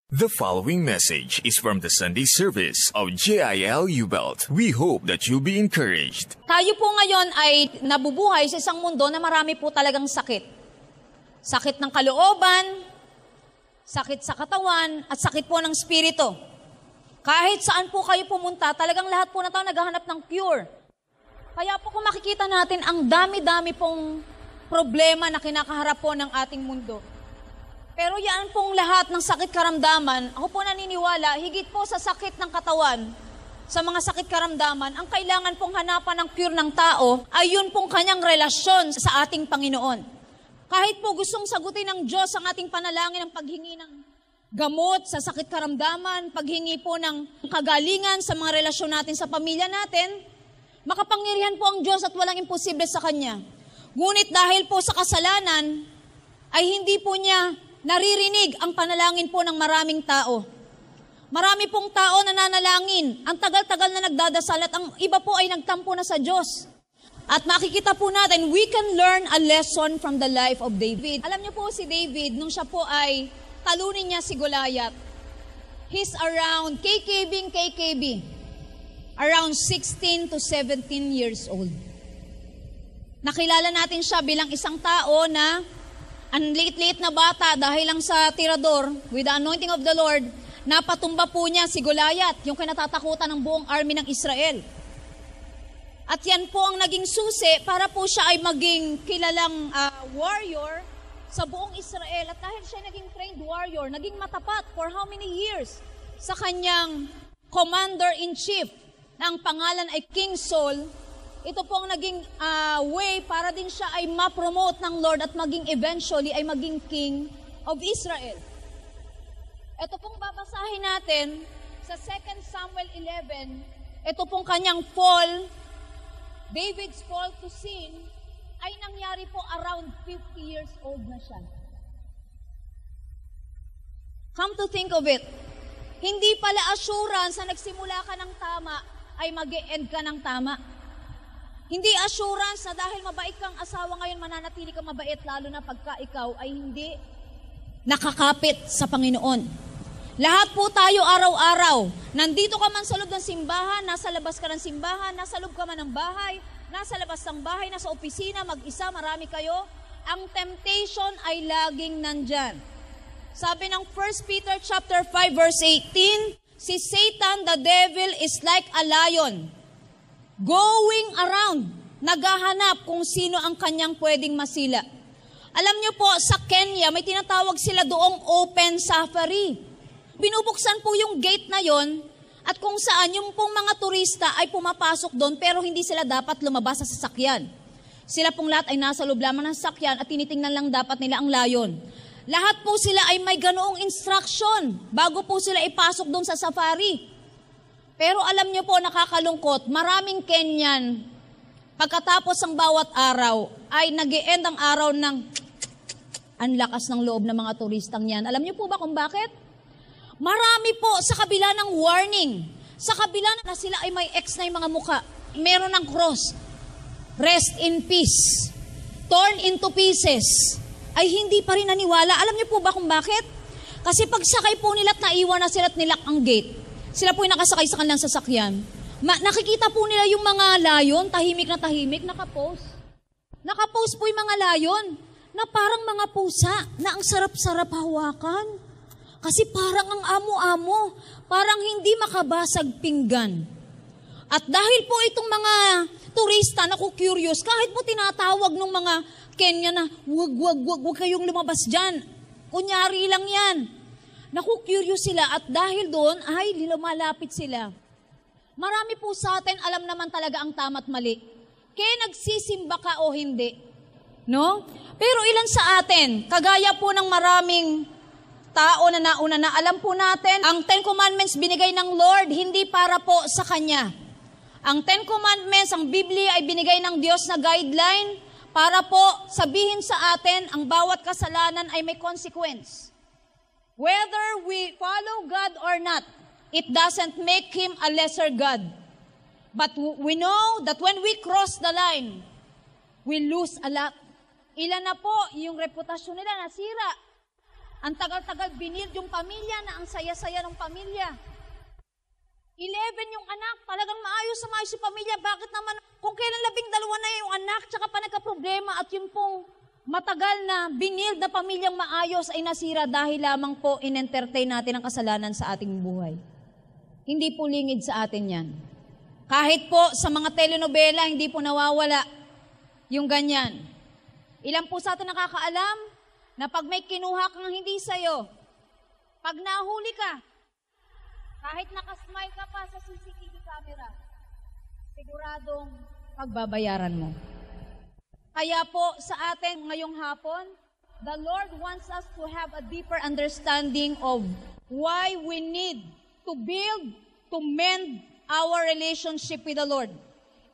The following message is from the Sunday service of JIL U-Belt. We hope that you'll be encouraged. Tayo po ngayon ay nabubuhay sa isang mundo na marami po talagang sakit. Sakit ng kalooban, sakit sa katawan, at sakit po ng spirito. Kahit saan po kayo pumunta, talagang lahat po na tayo naghahanap ng cure. Kaya po kung makikita natin ang dami-dami pong problema na kinakaharap po ng ating mundo. Pero yan pong lahat ng sakit karamdaman, ako po naniniwala, higit po sa sakit ng katawan, sa mga sakit karamdaman, ang kailangan pong hanapan ng cure ng tao ay yun pong kanyang relasyon sa ating Panginoon. Kahit po gustong sagutin ng Diyos ang ating panalangin ng paghingi ng gamot sa sakit karamdaman, paghingi po ng kagalingan sa mga relasyon natin sa pamilya natin, makapangyarihan po ang Diyos at walang imposible sa Kanya. Ngunit dahil po sa kasalanan, ay hindi po niya naririnig ang panalangin po ng maraming tao. Marami pong tao na nanalangin, ang tagal-tagal na nagdadasal at ang iba po ay nagtampo na sa Diyos. At makikita po natin, we can learn a lesson from the life of David. Alam niyo po si David, nung siya po ay talunin niya si Goliath, he's around KKB, around 16 to 17 years old. Nakilala natin siya bilang isang tao na ang liit-liit na bata dahil lang sa tirador, with the anointing of the Lord, napatumba po niya si Goliath, yung kinatatakutan ng buong army ng Israel. At yan po ang naging susi para po siya ay maging kilalang warrior sa buong Israel. At dahil siya naging trained warrior, naging matapat for how many years sa kanyang commander-in-chief na ang pangalan ay King Saul. Ito po ang naging way para din siya ay ma-promote ng Lord at maging eventually ay maging King of Israel. Ito pong babasahin natin sa 2 Samuel 11, ito pong kanyang fall, David's fall to sin, ay nangyari po around 50 years old na siya. Come to think of it, hindi pala assurance na nagsimula ka ng tama ay mag-e-end ka ng tama. Hindi assurance na dahil mabait kang asawa ngayon, mananatili kang mabait, lalo na pagka ikaw ay hindi nakakapit sa Panginoon. Lahat po tayo araw-araw, nandito ka man sa loob ng simbahan, nasa labas ka ng simbahan, nasa loob ka man ng bahay, nasa labas ng bahay, nasa opisina, mag-isa, marami kayo, ang temptation ay laging nandyan. Sabi ng 1 Peter chapter 5 verse 18, si Satan, the devil, is like a lion, going around, naghahanap kung sino ang kanyang pwedeng masila. Alam niyo po, sa Kenya, may tinatawag sila doong open safari. Binubuksan po yung gate na yon at kung saan yung pong mga turista ay pumapasok doon pero hindi sila dapat lumabas sa sasakyan. Sila pong lahat ay nasa loob lamang ng sasakyan at tinitingnan lang dapat nila ang layon. Lahat po sila ay may ganoong instruction bago po sila ipasok doon sa safari. Pero alam niyo po, nakakalungkot, maraming Kenyan, pagkatapos ng bawat araw, ay nag-e-end ang araw ng ang lakas ng loob ng mga turistang yan. Alam niyo po ba kung bakit? Marami po sa kabila ng warning, sa kabila na sila ay may X na yung mga muka, meron ng cross, rest in peace, torn into pieces, ay hindi pa rin naniwala. Alam niyo po ba kung bakit? Kasi pagsakay po nila at naiwan na sila at nilak ang gate, sila po yung nakasakay sa kanilang sasakyan. Nakikita po nila yung mga layon, tahimik, nakapost. Nakapost po yung mga layon na parang mga pusa na ang sarap-sarap hawakan. Kasi parang ang amo-amo, parang hindi makabasag pinggan. At dahil po itong mga turista na curious, kahit po tinatawag ng mga Kenya na wag kayong lumabas dyan. Kunyari lang yan. Naku-curious sila at dahil doon ay lumalapit sila. Marami po sa atin alam naman talaga ang tama at mali. Kaya nagsisimba ka o hindi. No? Pero ilan sa atin, kagaya po ng maraming tao na nauna na, alam po natin, ang 10 Commandments binigay ng Lord, hindi para po sa Kanya. Ang 10 Commandments, ang Biblia ay binigay ng Diyos na guideline para po sabihin sa atin, ang bawat kasalanan ay may consequence. Whether we follow God or not, it doesn't make Him a lesser God. But we know that when we cross the line, we lose a lot. Ilan na po yung reputasyon nila nasira Ang tagal-tagal binild yung pamilya na ang saya-saya ng pamilya. 11 yung anak, talagang maayos sa maayos yung pamilya. Bakit naman, kung kailan 12 na yung anak, tsaka pa nagka-problema at yung pong matagal na binild na pamilyang maayos ay nasira dahil lamang po in-entertain natin ang kasalanan sa ating buhay. Hindi po lingid sa atin yan. Kahit po sa mga telenovela, hindi po nawawala yung ganyan. Ilan po sa atin nakakaalam na pag may kinuha kang hindi sa'yo, pag nahuli ka, kahit nakasmile ka pa sa CCTV camera, siguradong pagbabayaran mo. Kaya po sa atin ngayong hapon, the Lord wants us to have a deeper understanding of why we need to build, to mend our relationship with the Lord,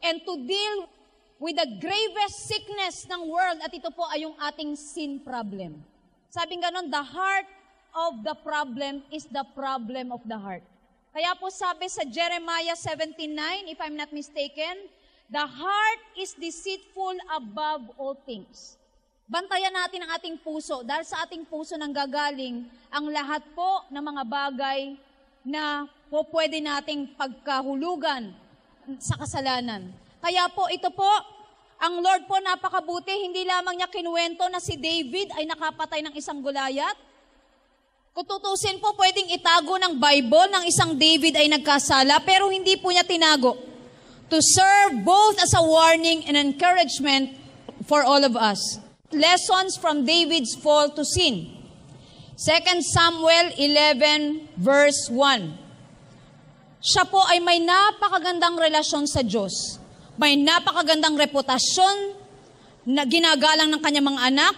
and to deal with the gravest sickness ng world, at ito po ay yung ating sin problem. Sabing ganon, the heart of the problem is the problem of the heart. Kaya po sabi sa Jeremiah 17:9, if I'm not mistaken, the heart is deceitful above all things. Bantayan natin ang ating puso, dahil sa ating puso nang gagaling ang lahat po ng mga bagay na po pwede nating pagkahulugan sa kasalanan. Kaya po ito po, ang Lord po napakabuti, hindi lamang niya kinuwento na si David ay nakapatay ng isang Goliath. Kung tutusin po, pwedeng itago ng Bible ng isang David ay nagkasala, pero hindi po niya tinago. To serve both as a warning and encouragement for all of us. Lessons from David's fall to sin. 2 Samuel 11 verse 1. Siya po ay may napakagandang relasyon sa Diyos. May napakagandang reputasyon na ginagalang ng kanyang mga anak.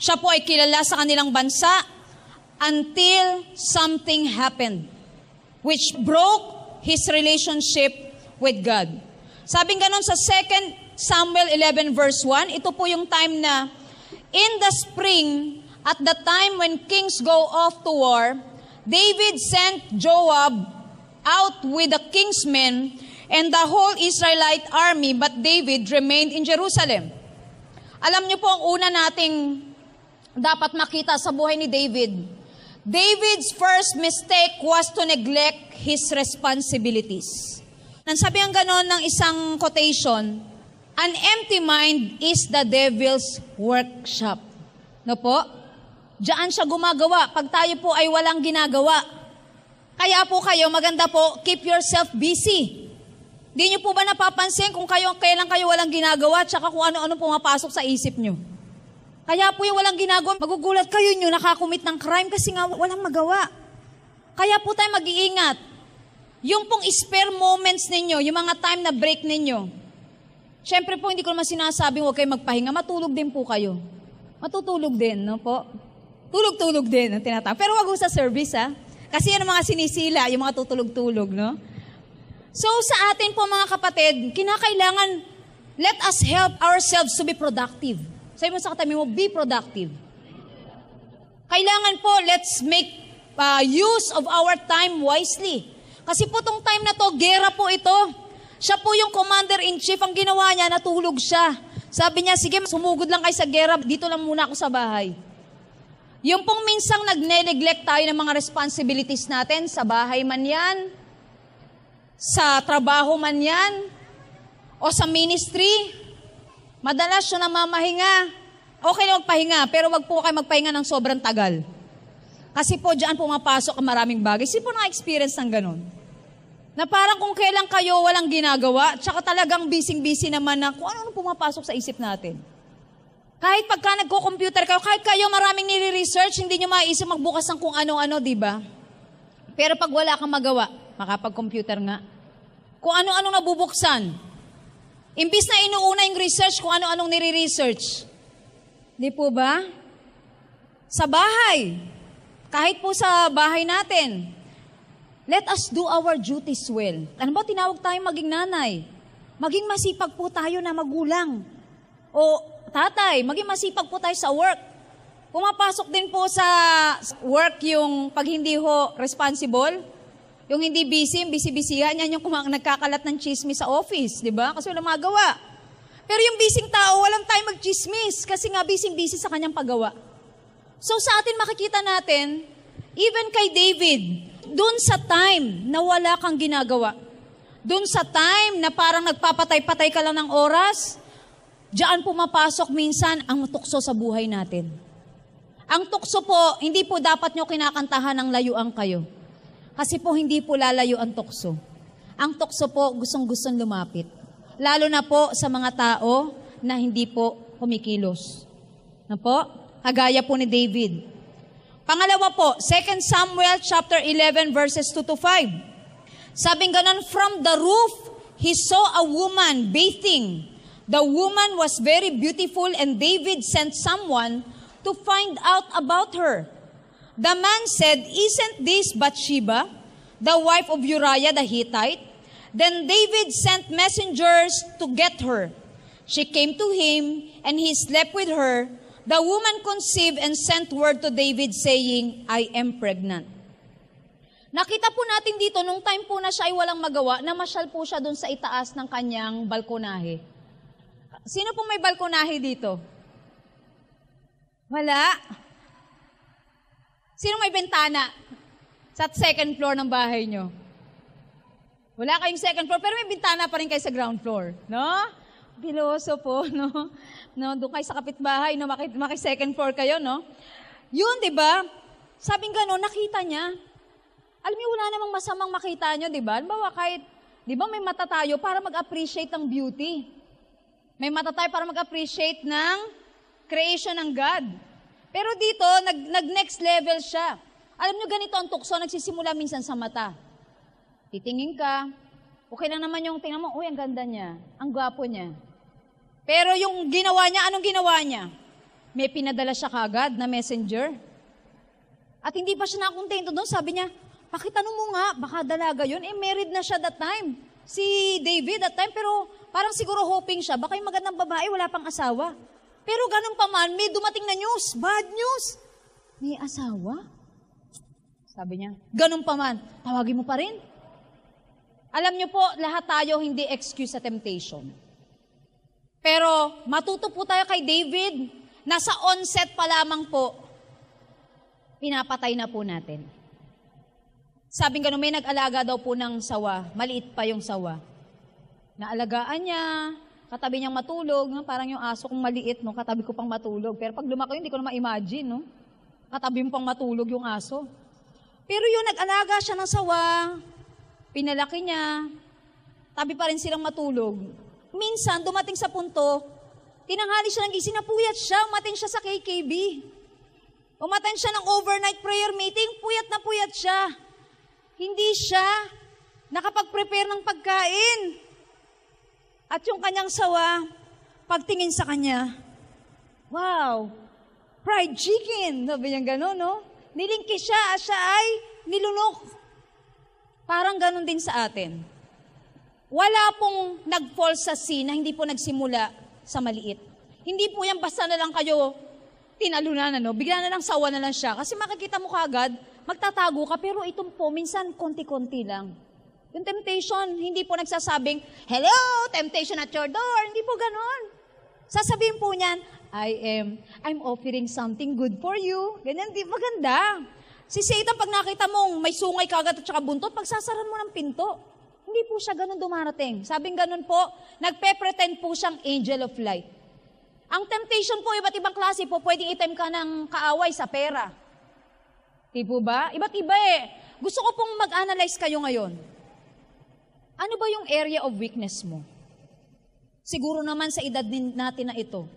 Siya po ay kilala sa kanilang bansa until something happened which broke his relationship with God. Sabing ganon sa 2 Samuel 11 verse 1, ito po yung time na in the spring, at the time when kings go off to war, David sent Joab out with the king's men and the whole Israelite army, but David remained in Jerusalem. Alam niyo po ang una nating dapat makita sa buhay ni David. David's first mistake was to neglect his responsibilities. Nansabi ang ganon ng isang quotation, an empty mind is the devil's workshop. No po? Diyan siya gumagawa pag tayo po ay walang ginagawa. Kaya po kayo, maganda po, keep yourself busy. Di nyo po ba napapansin kung kailan kayo walang ginagawa, tsaka kung ano-ano pumapasok sa isip nyo? Kaya po yung walang ginagawa, magugulat kayo nyo nakakumit ng crime kasi nga walang magawa. Kaya po tayo mag-iingat. Yung pong spare moments ninyo, yung mga time na break ninyo, syempre po hindi ko naman sinasabing huwag kayo magpahinga, matulog din po kayo. Matutulog din, no po? Tulog-tulog din ang tinatawag. Pero wag ho sa service, ha? Kasi yan ang mga sinisila, yung mga tutulog-tulog, no? So sa atin po mga kapatid, kinakailangan, let us help ourselves to be productive. Sabi mo sa katabi mo, be productive. Kailangan po, let's make use of our time wisely. Kasi po tong time na to, gera po ito. Siya po yung commander-in-chief, ang ginawa niya, natulog siya. Sabi niya, sige, sumugod lang kayo sa gera, dito lang muna ako sa bahay. Yung pong minsang nagne-neglect tayo ng mga responsibilities natin, sa bahay man yan, sa trabaho man yan, o sa ministry, madalas siya namamahinga. Okay na magpahinga, pero wag po kayo magpahinga ng sobrang tagal. Kasi po dyan pumapasok ang maraming bagay. Sino po na-experience ng ganun? Na parang kung kailan kayo walang ginagawa, tsaka talagang busy-busy naman na kung ano pumapasok sa isip natin. Kahit pagka nagko-computer kayo, kahit kayo maraming nire-research, hindi nyo maiisip magbukas ng kung ano-ano, di ba? Pero pag wala kang magawa, makapag-computer nga. Kung ano-anong nabubuksan. Imbis na inuuna yung research, kung ano-anong nire-research. Di po ba? Sa bahay. Kahit po sa bahay natin. Let us do our duties well. Ano ba tinawag tayong maging nanay? Maging masipag po tayo na magulang. O tatay, maging masipag po tayo sa work. Pumapasok din po sa work yung pag hindi ho responsible. Yung hindi busy-busyhan, yan yung nagkakalat ng chismis sa office, di ba? Kasi walang magawa. Pero yung busy tao, walang time mag-chismis kasi nga busy-busy sa kanyang paggawa. So sa atin makikita natin, even kay David, dun sa time na wala kang ginagawa, dun sa time na parang nagpapatay-patay ka lang ng oras, diyan pumapasok minsan ang tukso sa buhay natin. Ang tukso po, hindi po dapat nyo kinakantahan ng layuan kayo. Kasi po hindi po lalayo ang tukso. Ang tukso po gustong-gustong lumapit. Lalo na po sa mga tao na hindi po kumikilos. Na po? Kagaya po ni David. Pangalawa po, 2 Samuel chapter 11 verses 2 to 5. Sabing ganon, from the roof, he saw a woman bathing. The woman was very beautiful and David sent someone to find out about her. The man said, isn't this Bathsheba, the wife of Uriah the Hittite? Then David sent messengers to get her. She came to him, and he slept with her. The woman conceived and sent word to David saying, I am pregnant. Nakita po natin dito, nung time po na siya ay walang magawa, namasyal po siya dun sa itaas ng kanyang balkonahe. Sino po may balkonahe dito? Wala. Sino may bentana sa second floor ng bahay nyo? Wala kayong second floor, pero may bintana pa rin kayo sa ground floor. No? Biloso po, no? No, doon kayo sa kapitbahay, no? Maki-second floor kayo, no? Yun, di ba? Sabing gano'n, nakita niya. Alam niyo, wala namang masamang makita niyo, di ba? Halimbawa, kahit, di ba may mata tayo para mag-appreciate ng beauty. May mata tayo para mag-appreciate ng creation ng God. Pero dito, nag-next level siya. Alam niyo, ganito ang tukso, nagsisimula minsan sa mata. Titingin ka, okay lang naman yung tingnan mo, uy, ang ganda niya, ang gwapo niya. Pero yung ginawa niya, anong ginawa niya? May pinadala siya kagad na messenger. At hindi pa siya nakontento doon, sabi niya, pakitanong mo nga, baka dalaga yun. Married na siya that time. Si David that time, pero parang siguro hoping siya, baka yung magandang babae, wala pang asawa. Pero ganun pa man, may dumating na news, bad news. May asawa? Sabi niya, ganun pa man, tawagin mo pa rin. Alam niyo po, lahat tayo hindi excuse sa temptation. Pero matuto po tayo kay David, nasa onset pa lamang po, pinapatay na po natin. Sabing ganun, may nag-alaga daw po ng sawa, maliit pa yung sawa. Naalagaan niya, katabi niyang matulog, no? Parang yung aso kong maliit, no? Katabi ko pang matulog. Pero pag lumaki, hindi ko na ma-imagine, no? Katabi mo pang matulog yung aso. Pero yun, nag-alaga siya ng sawa, pinalaki niya, tabi pa rin silang matulog. Minsan, dumating sa punto, tinanghali siya ng gising, napuyat siya, umaten siya sa KKB. Umaten siya ng overnight prayer meeting, puyat na puyat siya. Hindi siya nakapag-prepare ng pagkain. At yung kanyang sawa, pagtingin sa kanya, wow, fried chicken. Sabi niya gano'n, no? Nilingki siya ay nilunok. Parang gano'n din sa atin. Wala pong nag-fall sa sin na hindi po nagsimula sa maliit. Hindi po yan basta na lang kayo tinalunan, no? Bigla na lang sawa na lang siya. Kasi makikita mo kagad, magtatago ka, pero itong po, minsan konti-konti lang. Yung temptation, hindi po nagsasabing, hello, temptation at your door. Hindi po ganon. Sasabihin po niyan, I'm offering something good for you. Ganyan, di maganda. Si Satan, pag nakita mong may sungay kagad at saka buntot, pagsasaran mo ng pinto. Hindi po siya ganon dumarating. Sabing ganon po, nagpe-pretend po siyang angel of light. Ang temptation po, iba't ibang klase po, pwedeng item ka ng kaaway sa pera. Di po ba? Iba't iba eh. Gusto ko pong mag-analyze kayo ngayon. Ano ba yung area of weakness mo? Siguro naman sa edad natin na ito.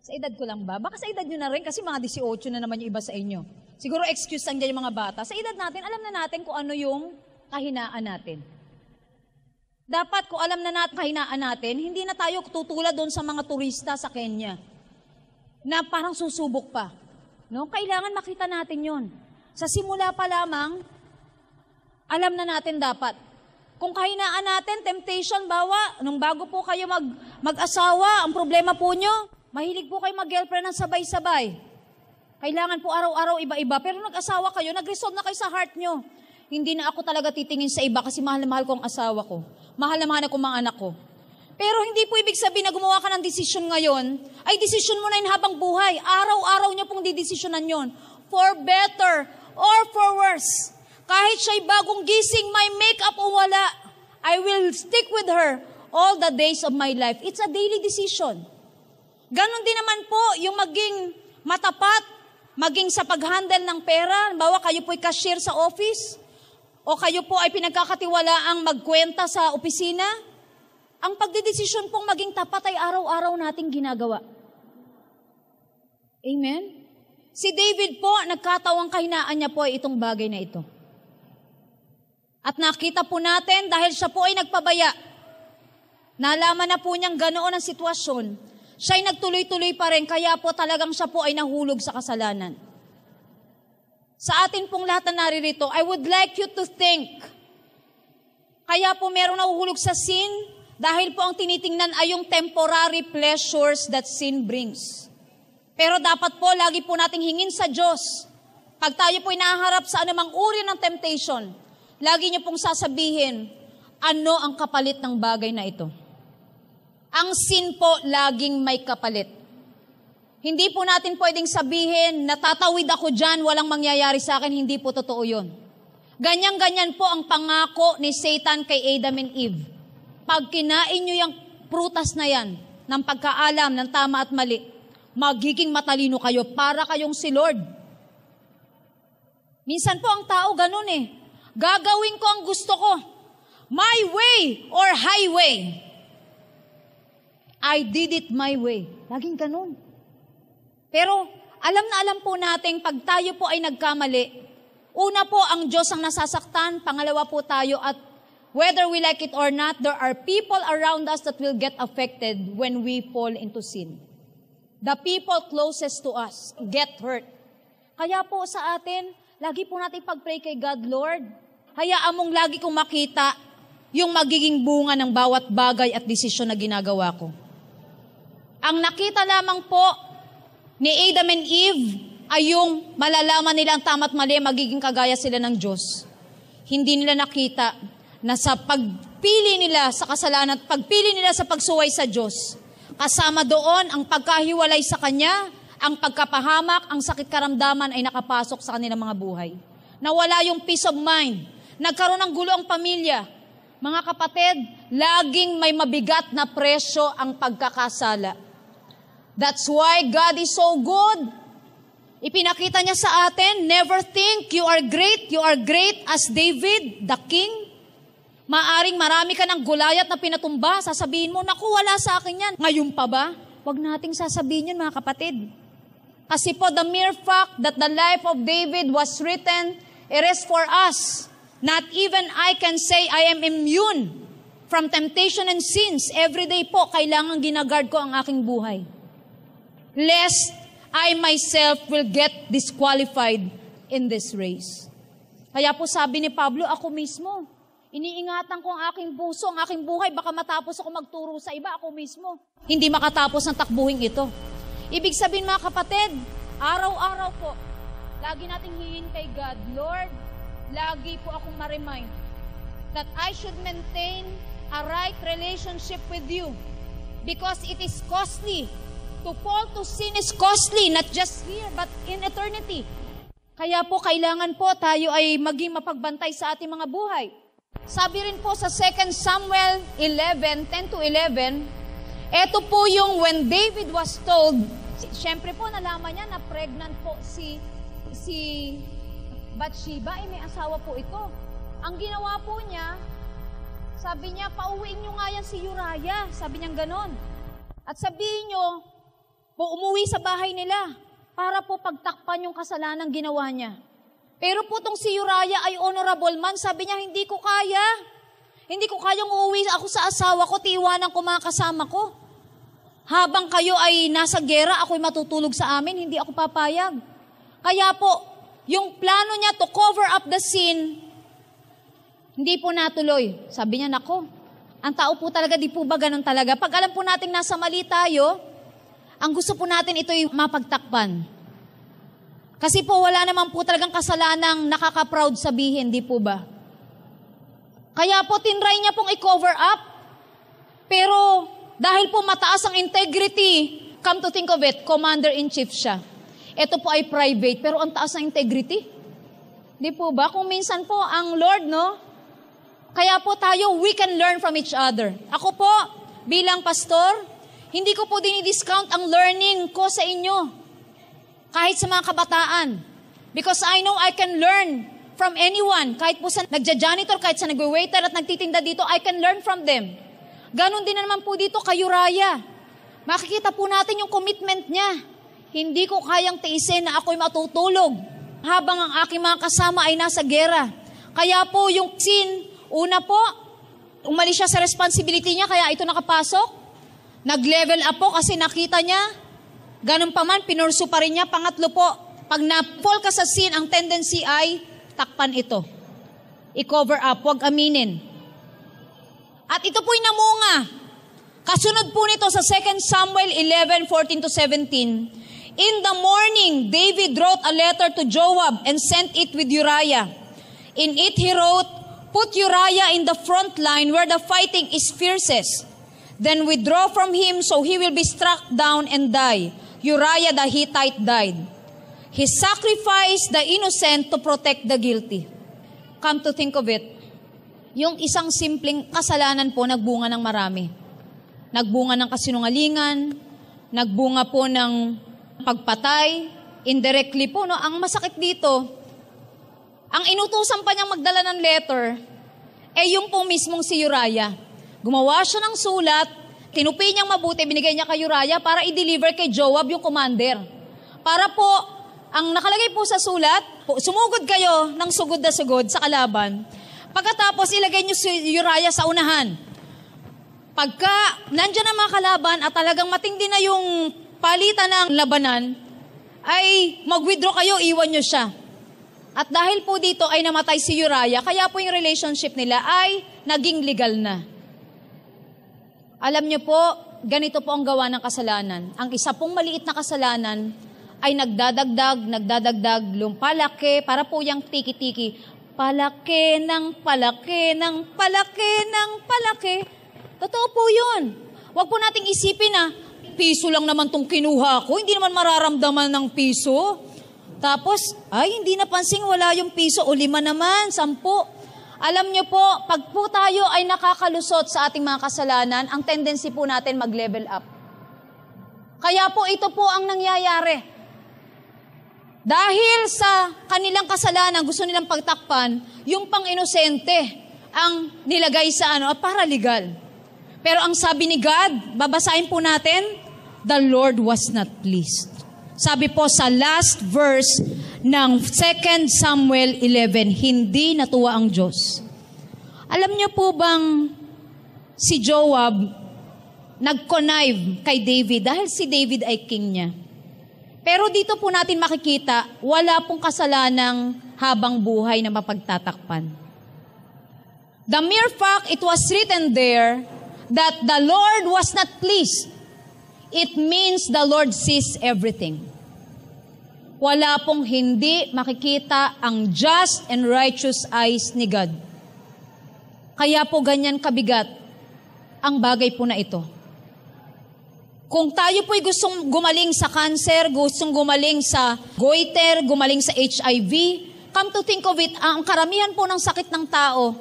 Sa edad ko lang ba? Baka sa edad nyo na rin, kasi mga 18 na naman yung iba sa inyo. Siguro excuse lang dyan yung mga bata. Sa edad natin, alam na natin kung ano yung kahinaan natin. Dapat kung alam na natin kahinaan natin, hindi na tayo tutulad doon sa mga turista sa Kenya na parang susubok pa. No? Kailangan makita natin yon. Sa simula pa lamang, alam na natin dapat. Kung kahinaan natin, temptation, nung bago po kayo mag-asawa, ang problema po nyo, mahilig po kayo mag-girlfriend ng sabay-sabay. Kailangan po araw-araw iba-iba. Pero nag-asawa kayo, nag-resolve na kayo sa heart nyo. Hindi na ako talaga titingin sa iba kasi mahal na mahal ko ang asawa ko. Mahal na mahal ko mga anak ko. Pero hindi po ibig sabihin na gumawa ka ng desisyon ngayon, ay desisyon mo na yun habang buhay. Araw-araw niyo pong didesisyonan yun. For better or for worse. Kahit siya'y bagong gising, may makeup o wala, I will stick with her all the days of my life. It's a daily decision. Ganon din naman po yung maging matapat, maging sa pag-handle ng pera. Bawa kayo po'y cashier sa office, o kayo po ay pinagkakatiwalaang magkwenta sa opisina. Ang pagdedesisyon pong maging tapat ay araw-araw nating ginagawa. Amen? Si David po, nagkatawang kahinaan niya po ay itong bagay na ito. At nakita po natin, dahil siya po ay nagpabaya, nalaman na po niyang ganoon ang sitwasyon, siya'y nagtuloy-tuloy pa rin, kaya po talagang siya po ay nahulog sa kasalanan. Sa atin pong lahat na naririto, I would like you to think, kaya po merong nahuhulog sa sin, dahil po ang tinitingnan ay yung temporary pleasures that sin brings. Pero dapat po, lagi po nating hingin sa Diyos, pag tayo po ay naharap sa anumang uri ng temptation, lagi niyo pong sasabihin, ano ang kapalit ng bagay na ito? Ang sin po laging may kapalit. Hindi po natin pwedeng sabihin, natatawid ako dyan, walang mangyayari sa akin, hindi po totoo yun. Ganyan-ganyan po ang pangako ni Satan kay Adam and Eve. Pag kinain nyo yung prutas na yan, ng pagkaalam, ng tama at mali, magiging matalino kayo para kayong si Lord. Minsan po ang tao ganun eh. Gagawin ko ang gusto ko. My way or highway. I did it my way. Laging ganun. Pero alam na alam po natin, pag tayo po ay nagkamali, una po ang Diyos ang nasasaktan, pangalawa po tayo, at whether we like it or not, there are people around us that will get affected when we fall into sin. The people closest to us get hurt. Kaya po sa atin, lagi po natin pag-pray kay God, Lord, hayaan mong lagi kong makita yung magiging bunga ng bawat bagay at desisyon na ginagawa ko. Ang nakita lamang po ni Adam and Eve ay yung malalaman nila ang tama at mali, magiging kagaya sila ng Diyos. Hindi nila nakita na sa pagpili nila sa kasalanan at pagpili nila sa pagsuway sa Diyos, kasama doon ang pagkahiwalay sa Kanya, ang pagkapahamak, ang sakit karamdaman ay nakapasok sa kanilang mga buhay. Nawala yung peace of mind. Nagkaroon ng gulo ang pamilya. Mga kapatid, laging may mabigat na presyo ang pagkakasala. That's why God is so good. Ipinakita niya sa atin, never think you are great as David, the king. Maaring marami ka ng Goliath na pinatumba, sasabihin mo, naku, wala sa akin yan. Ngayon pa ba? Huwag nating sasabihin yun, mga kapatid. Kasi po, the mere fact that the life of David was written, it is for us. Not even I can say I am immune from temptation and sins. Every day po, kailangan ginagard ko ang aking buhay. Lest I myself will get disqualified in this race. Kaya po sabi ni Pablo, ako mismo, iniingatan ko ang aking puso, ang aking buhay, baka matapos ako magturo sa iba, ako mismo. Hindi makatapos ang takbuhin ito. Ibig sabihin mga kapatid, araw-araw po, lagi nating hingin kay God, Lord, lagi po akong ma-remind that I should maintain a right relationship with you because it is costly. To fall to sin is costly, not just here, but in eternity. Kaya po, kailangan po tayo ay maging mapagbantay sa ating mga buhay. Sabi rin po sa 2 Samuel 10:10-11, eto po yung when David was told, syempre po nalaman niya na pregnant po si Bathsheba, may asawa po ito. Ang ginawa po niya, sabi niya, pauwiin niyo nga yan si Uriah. Sabi niya ganon. At sabihin niyo, po umuwi sa bahay nila para po pagtakpan yung kasalanan ginawa niya. Pero po tong si Uriah ay honorable man, sabi niya, hindi ko kaya. Hindi ko kayang uuwi ako sa asawa ko, tiiwanan ko mga kasama ko. Habang kayo ay nasa gera, ako'y matutulog sa amin, hindi ako papayag. Kaya po, yung plano niya to cover up the sin, hindi po natuloy. Sabi niya, nako, ang tao po talaga, di po ba ganun talaga? Pag alam po natin nasa mali tayo, ang gusto po natin ito'y mapagtakpan. Kasi po wala naman po talagang kasalanang nakaka-proud sabihin, di po ba? Kaya po tinry niya pong i-cover up. Pero dahil po mataas ang integrity, come to think of it, commander-in-chief siya. Ito po ay private, pero ang taas ng integrity. Di po ba? Kung minsan po, ang Lord, no? Kaya po tayo, we can learn from each other. Ako po, bilang pastor, hindi ko po dinidiscount ang learning ko sa inyo. Kahit sa mga kabataan. Because I know I can learn from anyone. Kahit po sa nagja-janitor, kahit sa nagwe-waiter at nagtitinda dito, I can learn from them. Ganon din naman po dito kay Uriah. Makikita po natin yung commitment niya. Hindi ko kayang tiisin na ako'y matutulog habang ang aking mga kasama ay nasa gera. Kaya po yung scene, una po, umalis siya sa responsibility niya, kaya ito nakapasok. Nag-level up po kasi nakita niya. Ganun pa man, pinursu pa rin niya. Pangatlo po, pag na-fall ka sa scene, ang tendency ay takpan ito. I-cover up, huwag aminin. At ito po'y namunga. Kasunod po nito sa 2 Samuel 11:14-17. In the morning, David wrote a letter to Joab and sent it with Uriah. In it he wrote, "Put Uriah in the front line where the fighting is fiercest. Then withdraw from him so he will be struck down and die." Uriah the Hittite died. He sacrificed the innocent to protect the guilty. Come to think of it, yung isang simpleng kasalanan po nagbunga ng marami. Nagbunga ng kasinungalingan, nagbunga po ng pagpatay, indirectly po, no? Ang masakit dito, ang inutusan pa niyang magdala ng letter, yung po mismong si Uriah. Gumawa siya ng sulat, tinupi niyang mabuti, binigay niya kay Uriah para i-deliver kay Joab, yung commander. Para po, ang nakalagay po sa sulat, sumugod kayo ng sugod na sugod sa kalaban. Pagkatapos, ilagay niyo si Uriah sa unahan. Pagka nandiyan ang mga kalaban at talagang matindi na yung palitan ng labanan, ay mag-withdraw kayo, iwan niyo siya. At dahil po dito ay namatay si Uriah, kaya po yung relationship nila ay naging legal na. Alam niyo po, ganito po ang gawa ng kasalanan. Ang isa pong maliit na kasalanan ay nagdadagdag, lumpalaki, para po yung tiki-tiki. Palaki ng palaki ng palaki ng palaki. Totoo po yun. Huwag po nating isipin na, piso lang naman tong kinuha ko, hindi naman mararamdaman ng piso. Tapos, hindi napansin, wala yung piso, o 5 naman, 10. Alam niyo po, pag po tayo ay nakakalusot sa ating mga kasalanan, ang tendency po natin mag-level up. Kaya po ito po ang nangyayari. Dahil sa kanilang kasalanan, gusto nilang pagtakpan, yung pang-inosente ang nilagay sa para legal. Pero ang sabi ni God, babasahin po natin, the Lord was not pleased. Sabi po sa last verse ng 2 Samuel 11, hindi natuwa ang Diyos. Alam niyo po bang si Joab nag-connive kay David dahil si David ay king niya. Pero dito po natin makikita, wala pong kasalanang habang buhay na mapagtatakpan. The mere fact it was written there that the Lord was not pleased, it means the Lord sees everything. Wala pong hindi makikita ang just and righteous eyes ni God. Kaya po ganyan kabigat ang bagay po na ito. Kung tayo po'y gustong gumaling sa cancer, gustong gumaling sa goiter, gumaling sa HIV, come to think of it, ang karamihan po ng sakit ng tao,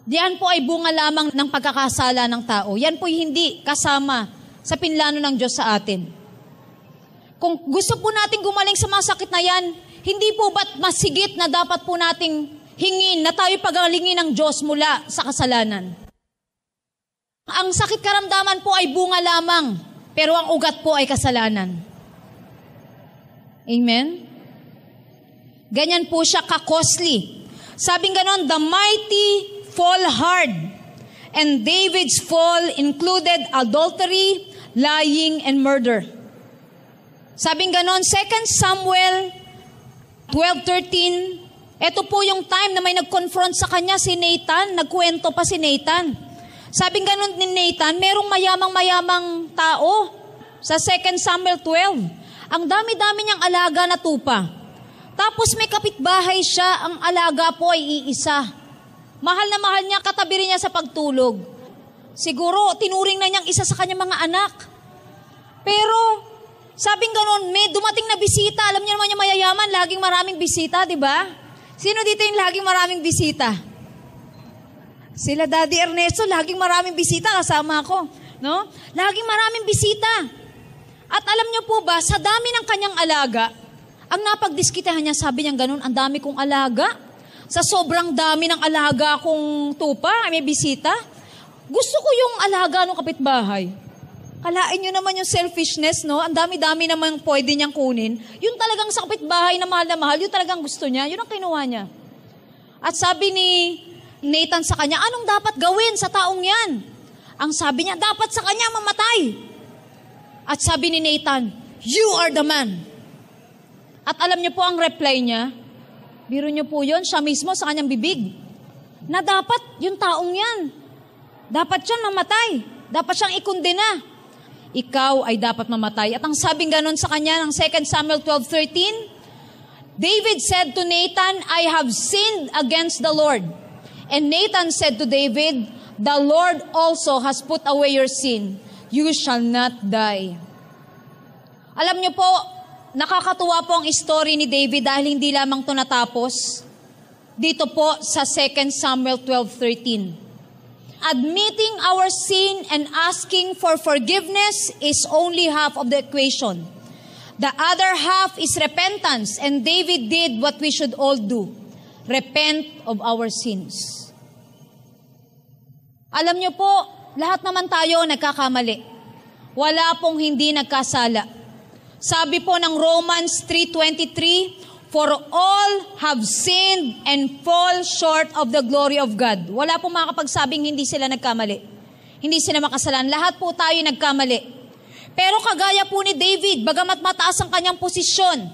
diyan po ay bunga lamang ng pagkakasala ng tao. Yan po'y hindi kasama sa pinlano ng Diyos sa atin. Kung gusto po natin gumaling sa mga sakit na yan, hindi po ba't masigit na dapat po nating hingin na tayo pagalingin ng Diyos mula sa kasalanan? Ang sakit karamdaman po ay bunga lamang, pero ang ugat po ay kasalanan. Amen? Ganyan po siya ka-costly. Sabing ganon, the mighty fall hard, and David's fall included adultery, lying, and murder. Sabing ganon, 2 Samuel 12:13, ito po yung time na may nag-confront sa kanya si Nathan, nagkwento pa si Nathan. Sabing ganon ni Nathan, merong mayamang-mayamang tao sa 2 Samuel 12. Ang dami-dami niyang alaga na tupa. Tapos may kapitbahay siya, ang alaga po ay iisa. Mahal na mahal niya, katabi rin niya sa pagtulog. Siguro, tinuring na niyang isa sa kanyang mga anak. Pero, sabing ganon, may dumating na bisita. Alam niyo naman yung mayayaman, laging maraming bisita, di ba? Sino dito yung laging maraming bisita? Sila Daddy Ernesto, laging maraming bisita, kasama ako. No? Laging maraming bisita. At alam niyo po ba, sa dami ng kanyang alaga, ang napagdiskitahan niya, sabi niya ganon, ang dami kong alaga. Sa sobrang dami ng alaga kong tupa, may bisita. Gusto ko yung alaga ng kapitbahay. Kalain nyo naman yung selfishness, no? Ang dami-dami naman pwede niyang kunin. Yun talagang sa kapitbahay na mahal, yun talagang gusto niya. Yun ang kinuha niya. At sabi ni Nathan sa kanya, anong dapat gawin sa taong yan? Ang sabi niya, dapat sa kanya mamatay. At sabi ni Nathan, you are the man. At alam niyo po ang reply niya, biro niyo po yun, siya mismo sa kanyang bibig, na dapat yung taong yan, dapat siyang mamatay. Dapat siyang ikundena. Ikaw ay dapat mamatay. At ang sabing ganon sa kanya ng 2 Samuel 12:13, David said to Nathan, I have sinned against the Lord. And Nathan said to David, the Lord also has put away your sin. You shall not die. Alam niyo po, nakakatuwa po ang story ni David dahil hindi lamang ito natapos. Dito po sa 2 Samuel 12:13. Admitting our sin and asking for forgiveness is only half of the equation. The other half is repentance, and David did what we should all do. Repent of our sins. Alam niyo po, lahat naman tayo nagkakamali. Wala pong hindi nagkasala. Sabi po ng Romans 3:23, for all have sinned and fall short of the glory of God. Wala pong makapagsabing hindi sila nagkamali. Hindi sila makasalan. Lahat po tayo nagkamali. Pero kagaya po ni David, bagamat mataas ang kanyang posisyon,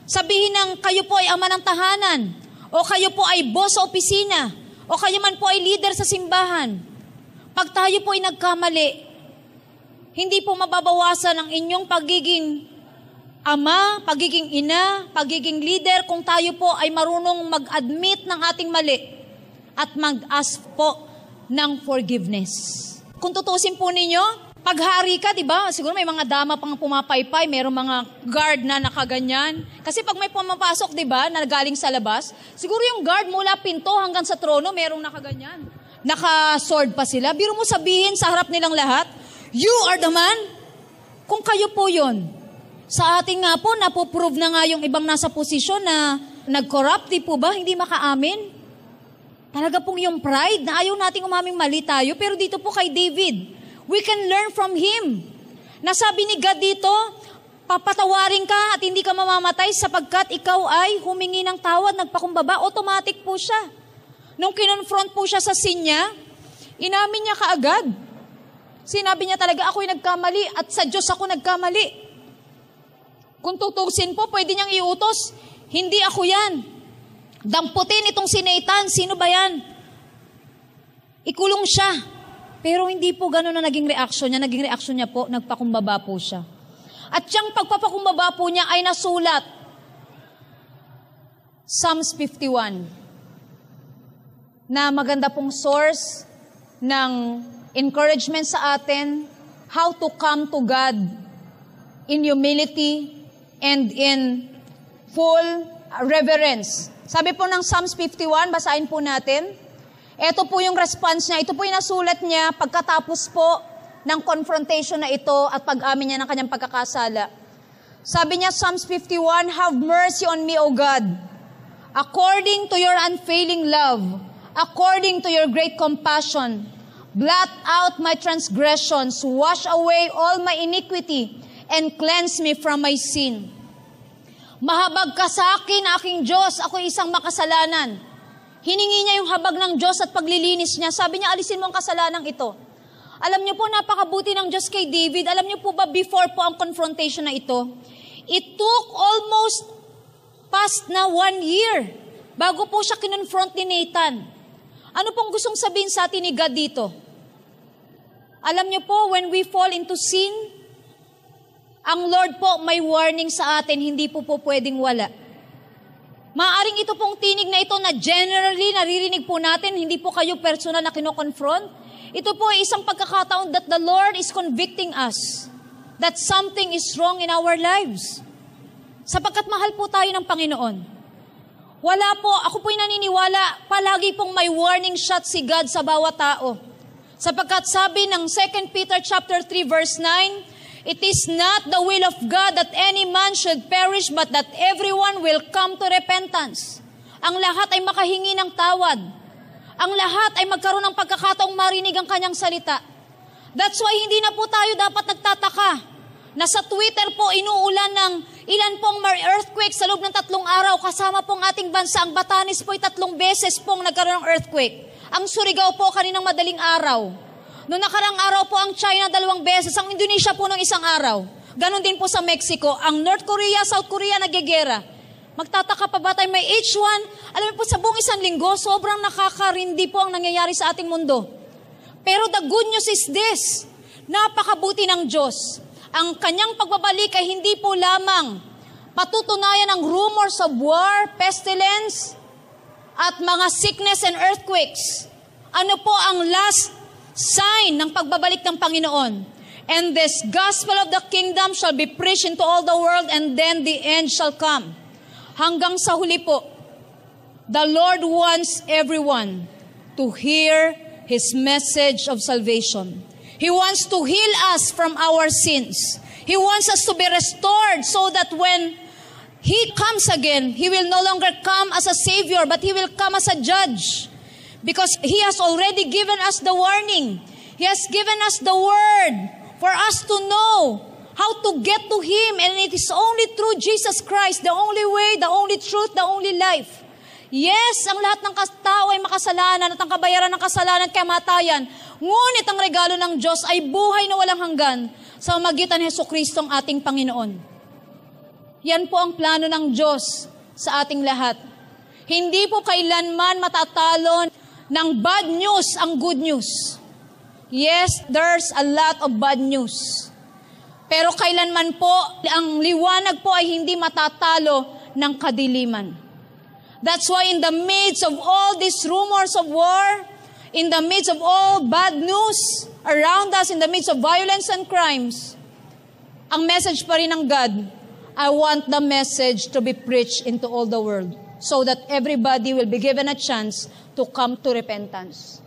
sabihin ng kayo po ay ama ng tahanan, o kayo po ay boss sa opisina, o kayo man po ay leader sa simbahan. Pag tayo po ay nagkamali, hindi po mababawasan ang inyong pagiging ama, pagiging ina, pagiging leader kung tayo po ay marunong mag-admit ng ating mali at mag-ask po ng forgiveness. Kung tutusin po ninyo, paghari ka, di ba? Siguro may mga dama pang pumapaypay, mayroong mga guard na nakaganyan. Kasi pag may pumapasok, di ba, na galing sa labas, siguro yung guard mula pinto hanggang sa trono, mayroong nakaganyan. Naka-sword pa sila. Biro mo sabihin sa harap nilang lahat, you are the man. Kung kayo po yon. Sa ating nga po, napoprove na nga yung ibang nasa posisyon na nag-corrupt, di po ba? Hindi makaamin. Talaga pong yung pride na ayaw nating umaming mali tayo. Pero dito po kay David, we can learn from him. Nasabi ni God dito, papatawarin ka at hindi ka mamamatay sapagkat ikaw ay humingi ng tawad, nagpakumbaba. Automatic po siya. Nung kinonfront po siya sa sin niya, inamin niya kaagad. Sinabi niya talaga, ako'y nagkamali at sa Diyos ako nagkamali. Kung tutusin po, pwede niyang iutos, hindi ako yan. Damputin itong si Nathan, sino ba yan? Ikulong siya. Pero hindi po gano'n na naging reaksyon niya. Naging reaksyon niya po, nagpakumbaba po siya. At siyang pagpapakumbaba po niya ay nasulat. Psalms 51. Na maganda pong source ng encouragement sa atin, how to come to God in humility and in full reverence. Sabi po ng Psalms 51, basahin po natin. Ito po yung response niya. Ito po yung nasulat niya pagkatapos po ng confrontation na ito at pag-amin niya ng kanyang pagkakasala. Sabi niya, Psalms 51, have mercy on me, O God, according to your unfailing love, according to your great compassion. Blot out my transgressions, wash away all my iniquity, and cleanse me from my sin. Mahabag ka sa akin, aking Diyos, ako isang makasalanan. Hiningi niya yung habag ng Diyos at paglilinis niya. Sabi niya, alisin mo ang kasalanan ito. Alam niyo po, napakabuti ng Diyos kay David. Alam niyo po ba, before po ang confrontation na ito, it took almost past na 1 year bago po siya kinonfront ni Nathan. Ano pong gustong sabihin sa atin ni God dito? Alam niyo po, when we fall into sin, ang Lord po may warning sa atin, hindi po pwedeng wala. Maaring ito pong tinig na ito na generally naririnig po natin, hindi po kayo personal na kinoconfront. Ito po ay isang pagkakataon that the Lord is convicting us that something is wrong in our lives. Sapagkat mahal po tayo ng Panginoon. Wala po, ako po'y naniniwala, palagi pong may warning shot si God sa bawat tao. Sapagkat sabi ng 2 Peter chapter 3 verse 9, it is not the will of God that any man should perish, but that everyone will come to repentance. Ang lahat ay makahingi ng tawad. Ang lahat ay magkaroon ng pagkakataong marinig ang kanyang salita. That's why hindi na po tayo dapat nagtataka na sa Twitter po inuulan ng ilan pong earthquake sa loob ng 3 araw. Kasama pong ating bansa, ang Batanes po ay 3 beses pong nagkaroon ng earthquake. Ang Surigao po kaninang madaling araw. Noong nakarang araw po ang China 2 beses, ang Indonesia po ng 1 araw. Ganon din po sa Mexico. Ang North Korea, South Korea nagigera. Magtataka pa ba tayo may H1? Alam mo po, sa buong 1 linggo, sobrang nakakarindi po ang nangyayari sa ating mundo. Pero the good news is this, napakabuti ng Diyos. Ang kanyang pagbabalik ay hindi po lamang patutunayan ng rumors of war, pestilence, at mga sickness and earthquakes. Ano po ang last sign ng pagbabalik ng Panginoon? And this gospel of the kingdom shall be preached into all the world, and then the end shall come. Hanggang sa huli po, the Lord wants everyone to hear His message of salvation. He wants to heal us from our sins. He wants us to be restored so that when He comes again, He will no longer come as a Savior, but He will come as a judge. Because He has already given us the warning. He has given us the word for us to know how to get to Him. And it is only through Jesus Christ, the only way, the only truth, the only life. Yes, ang lahat ng tao ay makasalanan at ang kabayaran ng kasalanan ay kamatayan. Ngunit ang regalo ng Diyos ay buhay na walang hanggan sa magitan ni Jesucristo ang ating Panginoon. Yan po ang plano ng Diyos sa ating lahat. Hindi po kailanman matatalo ng bad news ang good news. Yes, there's a lot of bad news. Pero kailanman po, ang liwanag po ay hindi matatalo ng kadiliman. That's why in the midst of all these rumors of war, in the midst of all bad news around us, in the midst of violence and crimes, ang message pa rin ng God, I want the message to be preached into all the world so that everybody will be given a chance to come to repentance.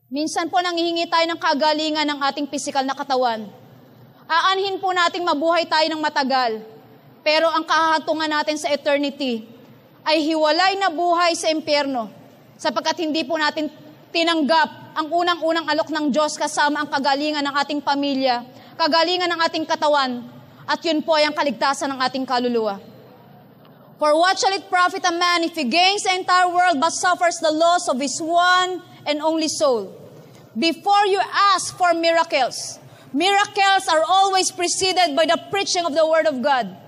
Minsan po nanghihingi tayo ng kagalingan ng ating pisikal na katawan. Aanhin po nating mabuhay tayo ng matagal. Pero ang kahatungan natin sa eternity ay hiwalay na buhay sa impyerno. Sapagkat hindi po natin tinanggap ang unang-unang alok ng Diyos kasama ang kagalingan ng ating pamilya, kagalingan ng ating katawan, at yun po ay ang kaligtasan ng ating kaluluwa. For what shall it profit a man if he gains the entire world but suffers the loss of his one and only soul? Before you ask for miracles, miracles are always preceded by the preaching of the Word of God.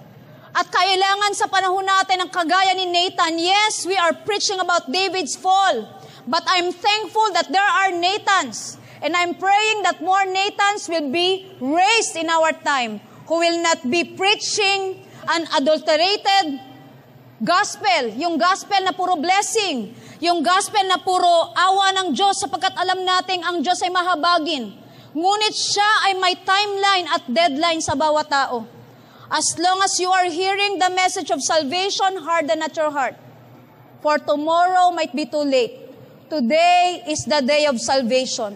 At kailangan sa panahon natin ang kagaya ni Nathan, yes, we are preaching about David's fall, but I'm thankful that there are Nathans, and I'm praying that more Nathans will be raised in our time, who will not be preaching an adulterated gospel, yung gospel na puro blessing, yung gospel na puro awa ng Diyos sapagkat alam nating ang Diyos ay mahabagin. Ngunit siya ay may timeline at deadline sa bawat tao. As long as you are hearing the message of salvation, harden not your heart. For tomorrow might be too late. Today is the day of salvation.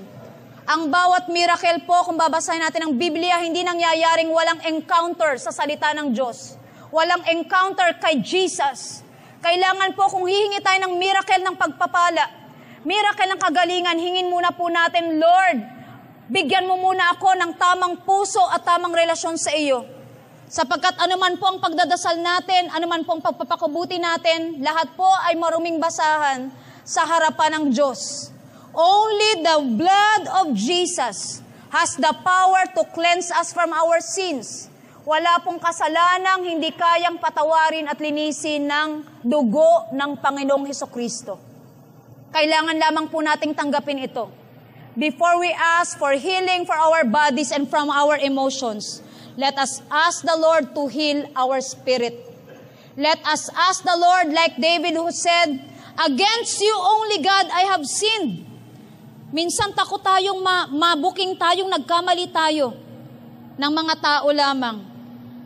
Ang bawat miracle po, kung babasahin natin ang Biblia, hindi nangyayaring walang encounter sa salita ng Diyos. Walang encounter kay Jesus. Kailangan po kung hihingi tayo ng miracle ng pagpapala, miracle ng kagalingan, hingin muna po natin, Lord, bigyan mo muna ako ng tamang puso at tamang relasyon sa iyo. Sapagkat anuman po ang pagdadasal natin, anuman po ang pagpapakubuti natin, lahat po ay maruming basahan sa harapan ng Diyos. Only the blood of Jesus has the power to cleanse us from our sins. Wala pong kasalanang hindi kayang patawarin at linisin ng dugo ng Panginoong Hesukristo. Kailangan lamang po nating tanggapin ito. Before we ask for healing for our bodies and from our emotions, let us ask the Lord to heal our spirit. Let us ask the Lord like David who said, against you only God I have sinned. Minsan takot tayong mabuking tayong nagkamali tayo ng mga tao lamang.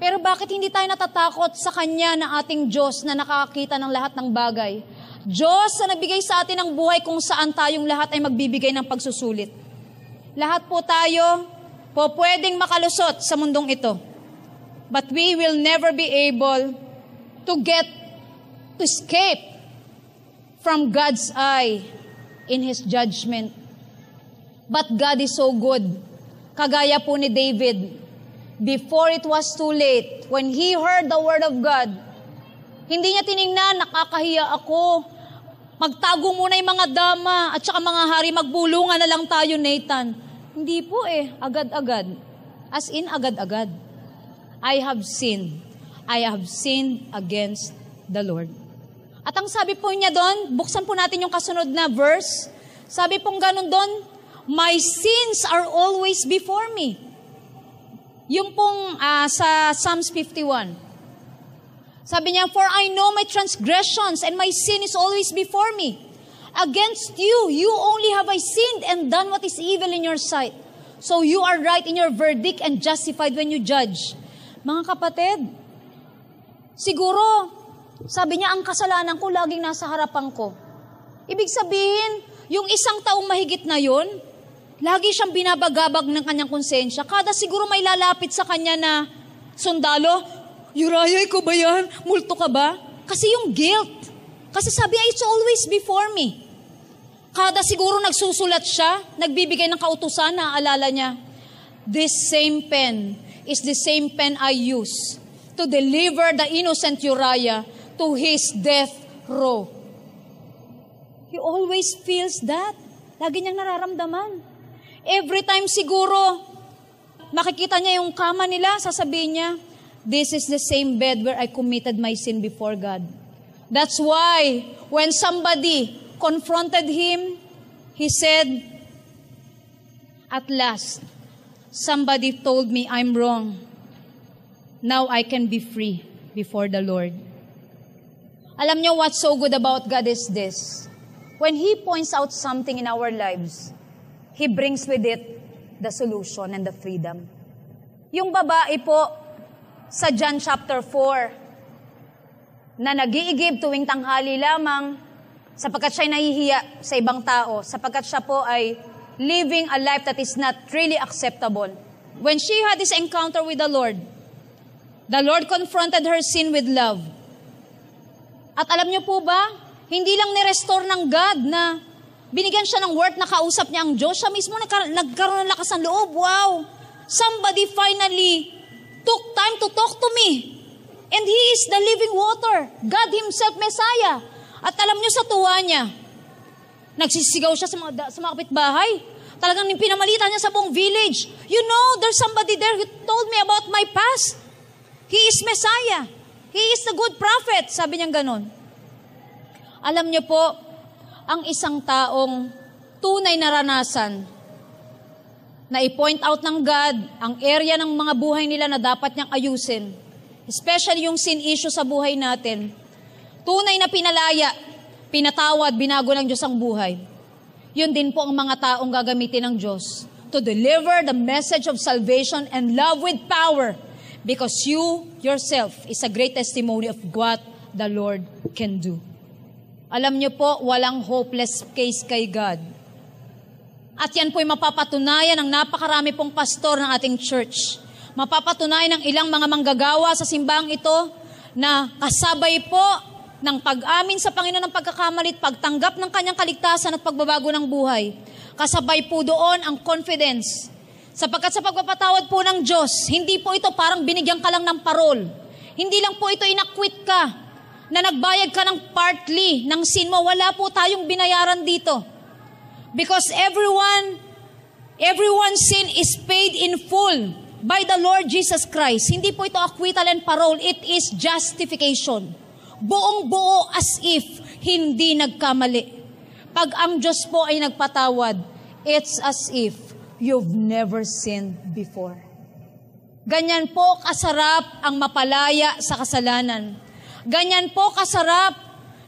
Pero bakit hindi tayo natatakot sa Kanya na ating Diyos na nakakakita ng lahat ng bagay? Diyos na nabigay sa atin ng buhay kung saan tayong lahat ay magbibigay ng pagsusulit. Lahat po tayo po pwedeng makalusot sa mundong ito. But we will never be able to escape from God's eye in His judgment. But God is so good. Kagaya po ni David, before it was too late, when he heard the word of God, hindi niya tiningnan, nakakahiya ako. Magtago muna yung mga dama at saka mga hari, magbulungan na lang tayo, Nathan. Hindi po agad-agad. As in, agad-agad. I have sinned against the Lord. At ang sabi po niya doon, buksan po natin yung kasunod na verse. Sabi pong ganun doon, my sins are always before me. Yung pong sa Psalms 51. Sabi niya, for I know my transgressions and my sin is always before me. Against you only have I sinned and done what is evil in your sight. So you are right in your verdict and justified when you judge. Mga kapatid, siguro, sabi niya, ang kasalanan ko laging nasa harapan ko. Ibig sabihin, yung isang taong mahigit na yun, lagi siyang binabagabag ng kanyang konsensya. Kada siguro may lalapit sa kanya na sundalo, Uriah, ikaw ba yan? Multo ka ba? Kasi yung guilt. Kasi sabi niya, it's always before me. Kada siguro nagsusulat siya, nagbibigay ng kautusan, naaalala niya, this same pen is the same pen I use to deliver the innocent Uriah to his death row. He always feels that. Lagi niyang nararamdaman. Every time siguro, makikita niya yung kama nila, sasabihin niya, this is the same bed where I committed my sin before God. That's why, when somebody confronted him, he said, at last, somebody told me I'm wrong. Now I can be free before the Lord. Alam niyo what's so good about God is this. When He points out something in our lives, He brings with it the solution and the freedom. Yung babae po sa John chapter 4 na nag-iigib tuwing tanghali lamang sapagkat siya'y nahihiya sa ibang tao, sapagkat siya po ay living a life that is not really acceptable. When she had this encounter with the Lord confronted her sin with love. At alam niyo po ba, hindi lang ni-restore ng God na binigyan siya ng word na kausap niya ang Diyos. Siya mismo nagkaroon ng lakas ng loob. Wow! Somebody finally took time to talk to me. And He is the living water. God Himself, Messiah. At alam niyo sa tuwa niya, nagsisigaw siya sa mga kapitbahay. Talagang pinamalitan niya sa buong village. You know, there's somebody there who told me about my past. He is Messiah. He is the good prophet. Sabi niya ganon. Alam niyo po, ang isang taong tunay naranasan na i-point out ng God ang area ng mga buhay nila na dapat niyang ayusin, especially yung sin issue sa buhay natin, tunay na pinalaya, pinatawad, binago ng Diyos ang buhay. Yun din po ang mga taong gagamitin ng Diyos to deliver the message of salvation and love with power because you yourself is a great testimony of what the Lord can do. Alam niyo po, walang hopeless case kay God. At yan po'y mapapatunayan ng napakarami pong pastor ng ating church. Mapapatunayan ng ilang mga manggagawa sa simbahang ito na kasabay po ng pag-amin sa Panginoon ng pagkakamali at pagtanggap ng kanyang kaligtasan at pagbabago ng buhay. Kasabay po doon ang confidence. Sapagkat sa pagpapatawad po ng Diyos, hindi po ito parang binigyan ka lang ng parol. Hindi lang po ito inakwit ka na nagbayad ka ng partly ng sin mo. Wala po tayong binayaran dito. Because everyone's sin is paid in full by the Lord Jesus Christ. Hindi po ito acquittal and parole. It is justification. Buong-buo as if hindi nagkamali. Pag ang Diyos po ay nagpatawad, it's as if you've never sinned before. Ganyan po kasarap ang mapalaya sa kasalanan. Ganyan po kasarap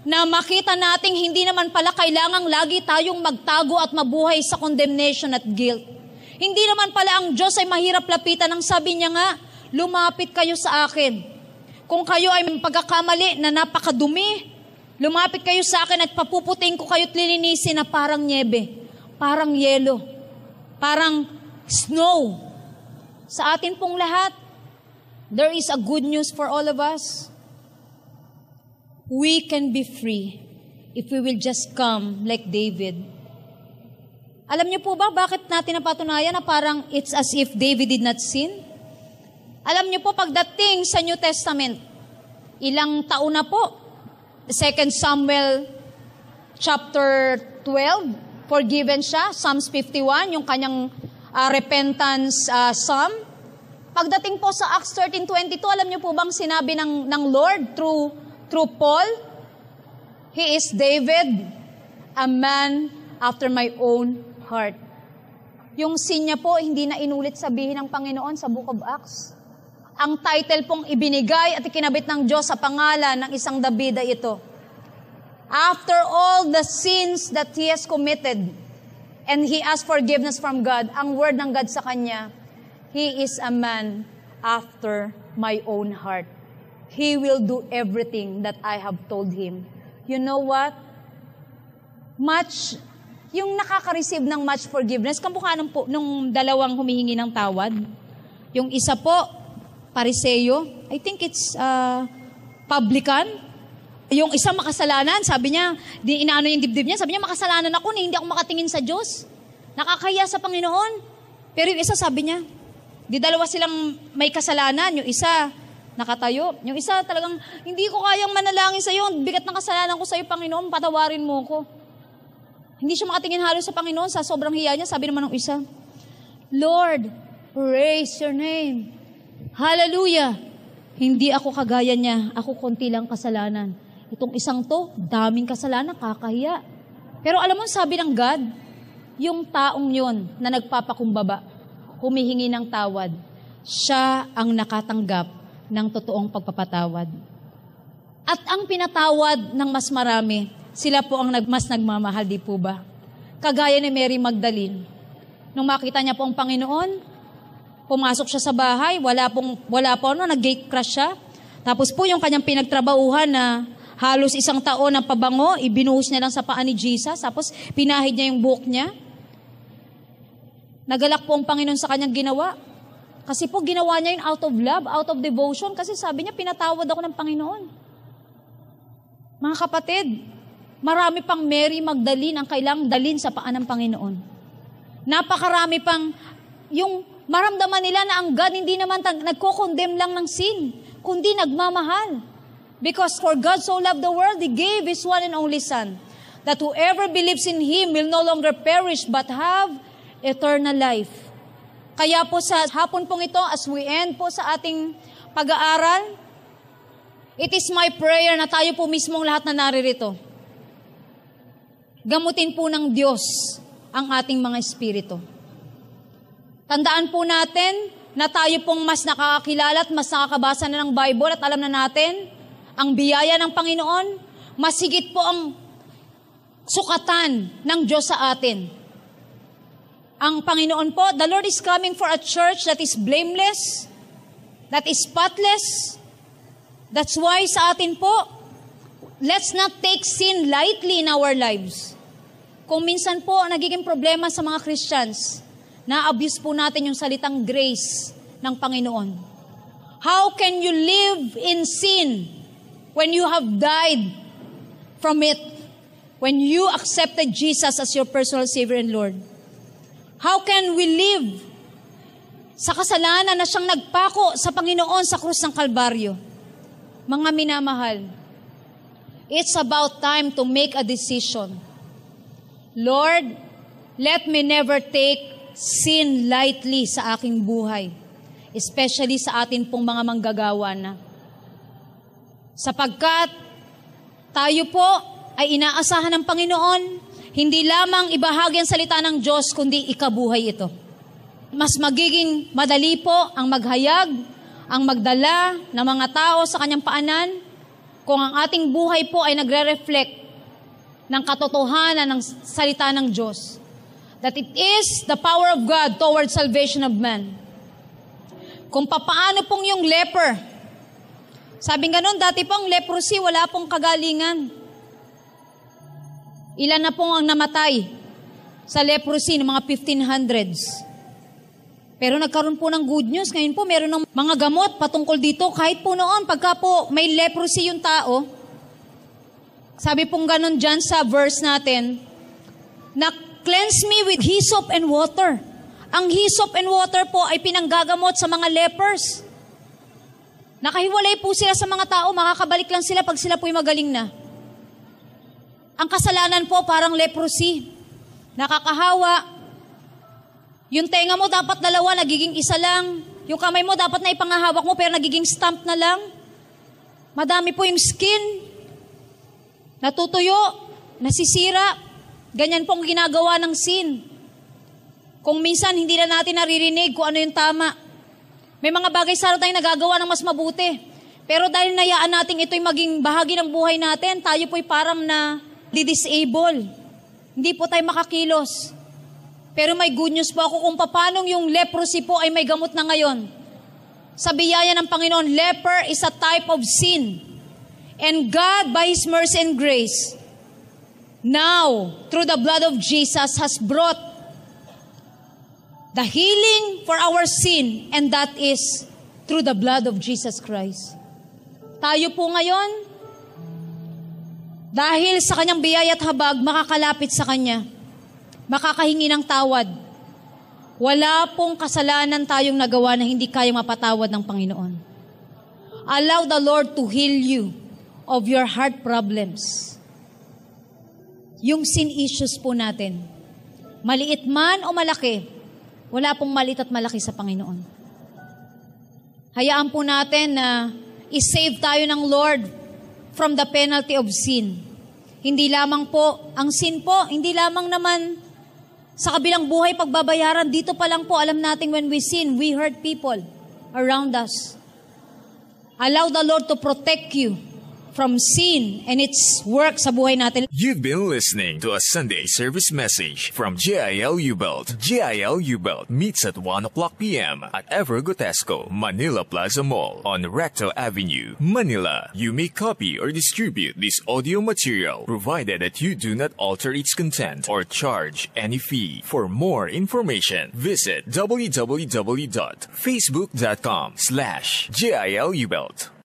na makita nating hindi naman pala kailangang lagi tayong magtago at mabuhay sa condemnation at guilt. Hindi naman pala ang Diyos ay mahirap lapitan. Ang sabi niya nga, lumapit kayo sa akin. Kung kayo ay may pagkakamali na napakadumi, lumapit kayo sa akin at papuputing ko kayo at lilinisin na parang niebe, parang yelo, parang snow. Sa atin pong lahat, there is a good news for all of us. We can be free if we will just come like David. Alam niyo po ba bakit natin napatunayan na parang it's as if David did not sin? Alam niyo po, pagdating sa New Testament, ilang taon na po, 2 Samuel chapter 12, forgiven siya, Psalms 51, yung kanyang repentance psalm. Pagdating po sa Acts 13:22, alam niyo po bang sinabi ng Lord through Paul? He is David, a man after my own heart. Yung sin niya po, hindi na inulit sabihin ng Panginoon sa Book of Acts. Ang title pong ibinigay at ikinabit ng Diyos sa pangalan ng isang Dabida ito. After all the sins that he has committed, and he asked forgiveness from God, ang word ng God sa kanya, he is a man after my own heart. He will do everything that I have told him. You know what? Yung nakaka-receive ng much forgiveness, kamukha nung dalawang humihingi ng tawad. Yung isa po, Pariseo, I think it's publican. Yung isa makasalanan, sabi niya, inaano yung dibdib niya, sabi niya, makasalanan ako, hindi ako makatingin sa Diyos. Nakakaya sa Panginoon. Pero yung isa sabi niya, dalawa silang may kasalanan, yung isa nakatayo, yung isa talagang, hindi ko kayang manalangin sa iyo, bigat ng kasalanan ko sa iyo, Panginoon, patawarin mo ko. Hindi siya makatingin halos sa Panginoon, sa sobrang hiya niya, sabi naman ng isa, Lord, praise your name. Hallelujah. Hindi ako kagaya niya, ako konti lang kasalanan. Itong isang to, daming kasalanan, kakahiya. Pero alam mo, sabi ng God, yung taong yon na nagpapakumbaba, humihingi ng tawad, siya ang nakatanggap ng totoong pagpapatawad. At ang pinatawad ng mas marami, sila po ang mas nagmamahal, di po ba? Kagaya ni Mary Magdalene. Nung makita niya po ang Panginoon, pumasok siya sa bahay, wala po, nag-gate crash siya. Tapos po yung kanyang pinagtrabahuhan na halos 1 taon na pabango, ibinuhos niya lang sa paa ni Jesus, tapos pinahid niya yung buhok niya. Nagalak po ang Panginoon sa kanyang ginawa. Kasi po ginawa niya yun out of love, out of devotion, kasi sabi niya, pinatawad ako ng Panginoon. Mga kapatid, marami pang Mary Magdalene ang kailangang dalhin sa paa ng Panginoon. Napakarami pang, yung maramdaman nila na ang God hindi naman nagko-condemn lang ng sin, kundi nagmamahal. Because for God so loved the world, He gave His one and only Son, that whoever believes in Him will no longer perish but have eternal life. Kaya po sa hapon pong ito, as we end po sa ating pag-aaral, it is my prayer na tayo po mismong lahat na naririto. Gamutin po ng Diyos ang ating mga espiritu. Tandaan po natin na tayo pong mas nakakakilala at mas nakakabasa na ng Bible at alam na natin ang biyaya ng Panginoon, mas higit po ang sukatan ng Diyos sa atin. Ang Panginoon po, the Lord is coming for a church that is blameless, that is spotless. That's why sa atin po, let's not take sin lightly in our lives. Kung minsan po nagiging problema sa mga Christians, na-abuse po natin yung salitang grace ng Panginoon. How can you live in sin when you have died from it? When you accepted Jesus as your personal Savior and Lord? How can we live sa kasalanan na siyang nagpako sa Panginoon sa krus ng Kalbaryo? Mga minamahal, it's about time to make a decision. Lord, let me never take sin lightly sa aking buhay, especially sa atin pong mga manggagawa na. Sapagkat tayo po ay inaasahan ng Panginoon, hindi lamang ibahagi ang salita ng Diyos, kundi ikabuhay ito. Mas magiging madali po ang maghayag, ang magdala ng mga tao sa kanyang paanan, kung ang ating buhay po ay nagre-reflect ng katotohanan ng salita ng Diyos, that it is the power of God towards salvation of man. Kung papaano pong yung leper, sabing ganun, dati pong leprosy, wala pong kagalingan. Ilan na pong ang namatay sa leprosy ng mga 1500s. Pero nagkaroon po ng good news. Ngayon po, meron ng mga gamot patungkol dito. Kahit po noon, pagka po may leprosy yung tao, sabi pong ganun dyan sa verse natin, na cleanse me with hyssop and water. Ang hyssop and water po ay pinanggagamot sa mga lepers. Nakahiwalay po sila sa mga tao, makakabalik lang sila pag sila po'y magaling na. Ang kasalanan po parang leprosy. Nakakahawa. Yung tenga mo dapat dalawa, nagiging isa lang. Yung kamay mo dapat na ipangahawak mo, pero nagiging stump na lang. Madami po yung skin. Natutuyo, nasisira. Ganyan pong ginagawa ng sin. Kung minsan hindi na natin naririnig kung ano yung tama. May mga bagay sa tayong nagagawa ng mas mabuti. Pero dahil nayaan natin ito'y maging bahagi ng buhay natin, tayo po'y parang na di-disable. Hindi po tayo makakilos. Pero may good news po ako kung paano yung leprosy po ay may gamot na ngayon. Sa biyaya ng Panginoon, leper is a type of sin. And God, by His mercy and grace, now, through the blood of Jesus, has brought the healing for our sin, and that is through the blood of Jesus Christ. Tayo po ngayon, dahil sa Kanyang biyaya at habag, makakalapit sa Kanya. Makakahingi ng tawad. Wala pong kasalanan tayong nagawa na hindi kayang mapatawad ng Panginoon. Allow the Lord to heal you of your heart problems. Yung sin issues po natin, maliit man o malaki, wala pong maliit at malaki sa Panginoon. Hayaan po natin na i-save tayo ng Lord from the penalty of sin. Hindi lamang po, ang sin po, hindi lamang naman sa kabilang buhay pagbabayaran. Dito pa lang po, alam natin when we sin, we hurt people around us. Allow the Lord to protect you from sin and its work sa buhay natin. You've been listening to a Sunday service message from JIL U-Belt. JIL U-Belt meets at 1 o'clock p.m. at Evergotesco, Manila Plaza Mall on Recto Avenue, Manila. You may copy or distribute this audio material provided that you do not alter its content or charge any fee. For more information, visit www.facebook.com/JIL U-Belt.